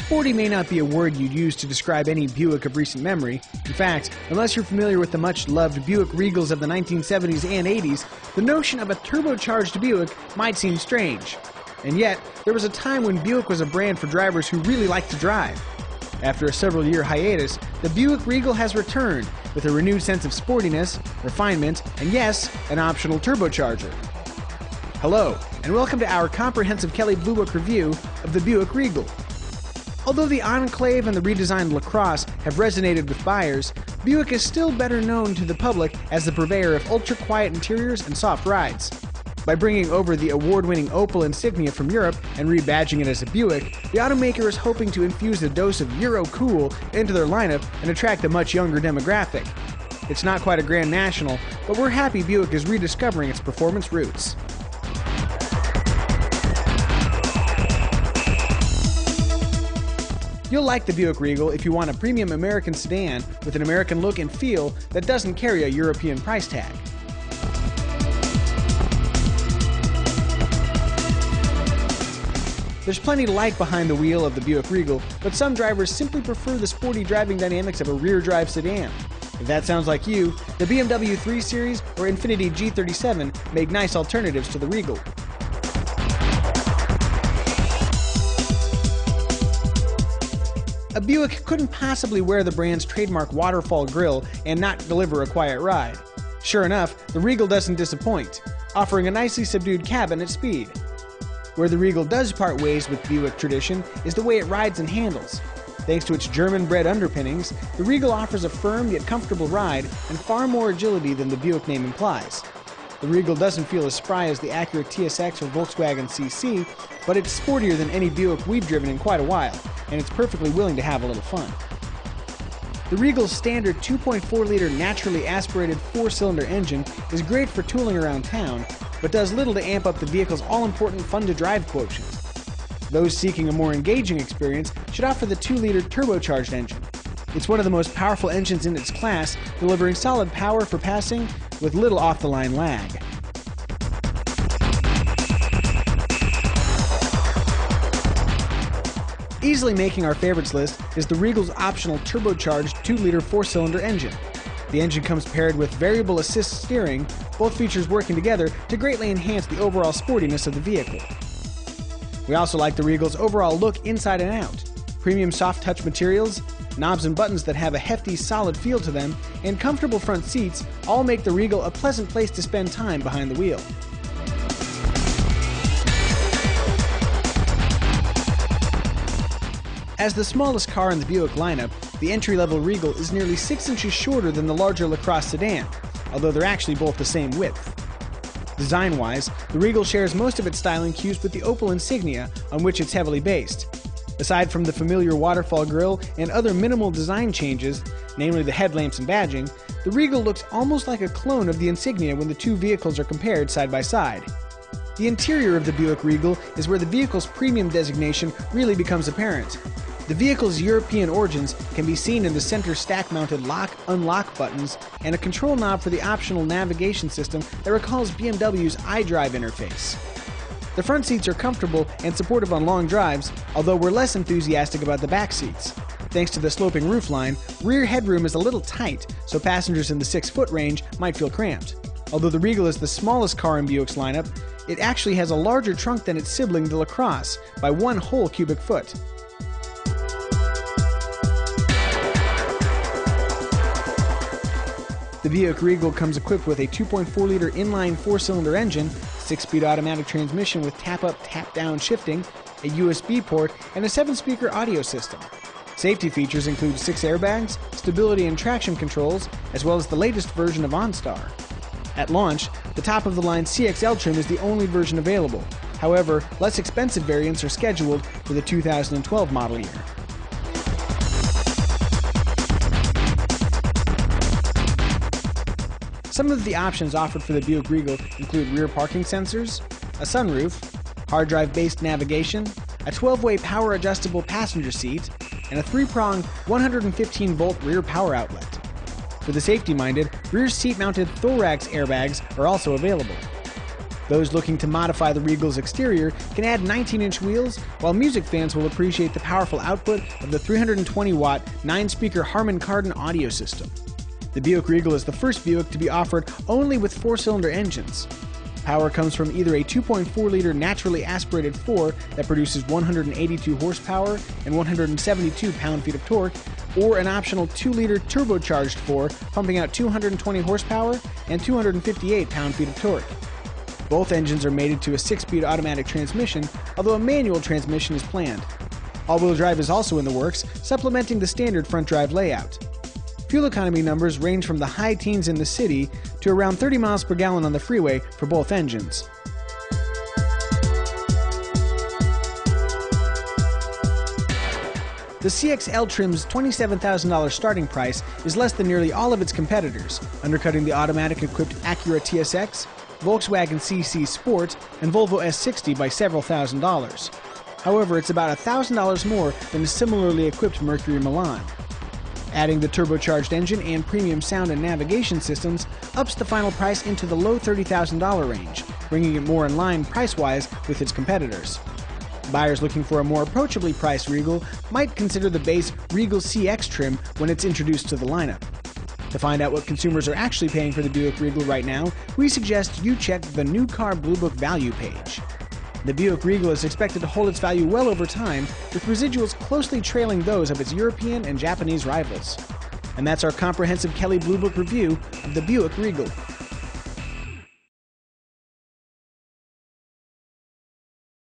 Sporty may not be a word you'd use to describe any Buick of recent memory. In fact, unless you're familiar with the much-loved Buick Regals of the 1970s and 80s, the notion of a turbocharged Buick might seem strange. And yet, there was a time when Buick was a brand for drivers who really liked to drive. After a several-year hiatus, the Buick Regal has returned with a renewed sense of sportiness, refinement, and yes, an optional turbocharger. Hello, and welcome to our comprehensive Kelley Blue Book review of the Buick Regal. Although the Enclave and the redesigned LaCrosse have resonated with buyers, Buick is still better known to the public as the purveyor of ultra-quiet interiors and soft rides. By bringing over the award-winning Opel Insignia from Europe and rebadging it as a Buick, the automaker is hoping to infuse a dose of Euro cool into their lineup and attract a much younger demographic. It's not quite a Grand National, but we're happy Buick is rediscovering its performance roots. You'll like the Buick Regal if you want a premium American sedan with an American look and feel that doesn't carry a European price tag. There's plenty to like behind the wheel of the Buick Regal, but some drivers simply prefer the sporty driving dynamics of a rear-drive sedan. If that sounds like you, the BMW 3 Series or Infiniti G37 make nice alternatives to the Regal. A Buick couldn't possibly wear the brand's trademark waterfall grille and not deliver a quiet ride. Sure enough, the Regal doesn't disappoint, offering a nicely subdued cabin at speed. Where the Regal does part ways with Buick tradition is the way it rides and handles. Thanks to its German-bred underpinnings, the Regal offers a firm yet comfortable ride and far more agility than the Buick name implies. The Regal doesn't feel as spry as the Acura TSX or Volkswagen CC, but it's sportier than any Buick we've driven in quite a while, and it's perfectly willing to have a little fun. The Regal's standard 2.4-liter naturally aspirated 4-cylinder engine is great for tooling around town, but does little to amp up the vehicle's all-important fun-to-drive quotient. Those seeking a more engaging experience should offer the 2-liter turbocharged engine. It's one of the most powerful engines in its class, delivering solid power for passing with little off-the-line lag. Easily making our favorites list is the Regal's optional turbocharged 2-liter 4-cylinder engine. The engine comes paired with variable assist steering, both features working together to greatly enhance the overall sportiness of the vehicle. We also like the Regal's overall look inside and out. Premium soft touch materials, knobs and buttons that have a hefty, solid feel to them, and comfortable front seats all make the Regal a pleasant place to spend time behind the wheel. As the smallest car in the Buick lineup, the entry-level Regal is nearly 6 inches shorter than the larger LaCrosse sedan, although they're actually both the same width. Design-wise, the Regal shares most of its styling cues with the Opel Insignia, on which it's heavily based. Aside from the familiar waterfall grille and other minimal design changes, namely the headlamps and badging, the Regal looks almost like a clone of the Insignia when the two vehicles are compared side by side. The interior of the Buick Regal is where the vehicle's premium designation really becomes apparent. The vehicle's European origins can be seen in the center stack-mounted lock-unlock buttons and a control knob for the optional navigation system that recalls BMW's iDrive interface. The front seats are comfortable and supportive on long drives, although we're less enthusiastic about the back seats. Thanks to the sloping roofline, rear headroom is a little tight, so passengers in the 6-foot range might feel cramped. Although the Regal is the smallest car in Buick's lineup, it actually has a larger trunk than its sibling, the LaCrosse, by 1 whole cubic foot. The Buick Regal comes equipped with a 2.4-liter inline 4-cylinder engine, 6-speed automatic transmission with tap-up, tap-down shifting, a USB port, and a 7-speaker audio system. Safety features include 6 airbags, stability and traction controls, as well as the latest version of OnStar. At launch, the top-of-the-line CXL trim is the only version available. However, less expensive variants are scheduled for the 2012 model year. Some of the options offered for the Buick Regal include rear parking sensors, a sunroof, hard drive-based navigation, a 12-way power-adjustable passenger seat, and a 3-prong 115-volt rear power outlet. For the safety-minded, rear seat-mounted thorax airbags are also available. Those looking to modify the Regal's exterior can add 19-inch wheels, while music fans will appreciate the powerful output of the 320-watt, 9-speaker Harman Kardon audio system. The Buick Regal is the first Buick to be offered only with 4-cylinder engines. Power comes from either a 2.4-liter naturally aspirated 4 that produces 182 horsepower and 172 pound-feet of torque, or an optional 2-liter turbocharged 4 pumping out 220 horsepower and 258 pound-feet of torque. Both engines are mated to a 6-speed automatic transmission, although a manual transmission is planned. All-wheel drive is also in the works, supplementing the standard front-drive layout. Fuel economy numbers range from the high teens in the city to around 30 miles per gallon on the freeway for both engines. The CX-L trim's $27,000 starting price is less than nearly all of its competitors, undercutting the automatic-equipped Acura TSX, Volkswagen CC Sport, and Volvo S60 by several thousand dollars. However, it's about $1,000 more than a similarly equipped Mercury Milan. Adding the turbocharged engine and premium sound and navigation systems ups the final price into the low $30,000 range, bringing it more in line price-wise with its competitors. Buyers looking for a more approachably priced Regal might consider the base Regal CX trim when it's introduced to the lineup. To find out what consumers are actually paying for the Buick Regal right now, we suggest you check the New Car Blue Book value page. The Buick Regal is expected to hold its value well over time, with residuals closely trailing those of its European and Japanese rivals. And that's our comprehensive Kelley Blue Book review of the Buick Regal.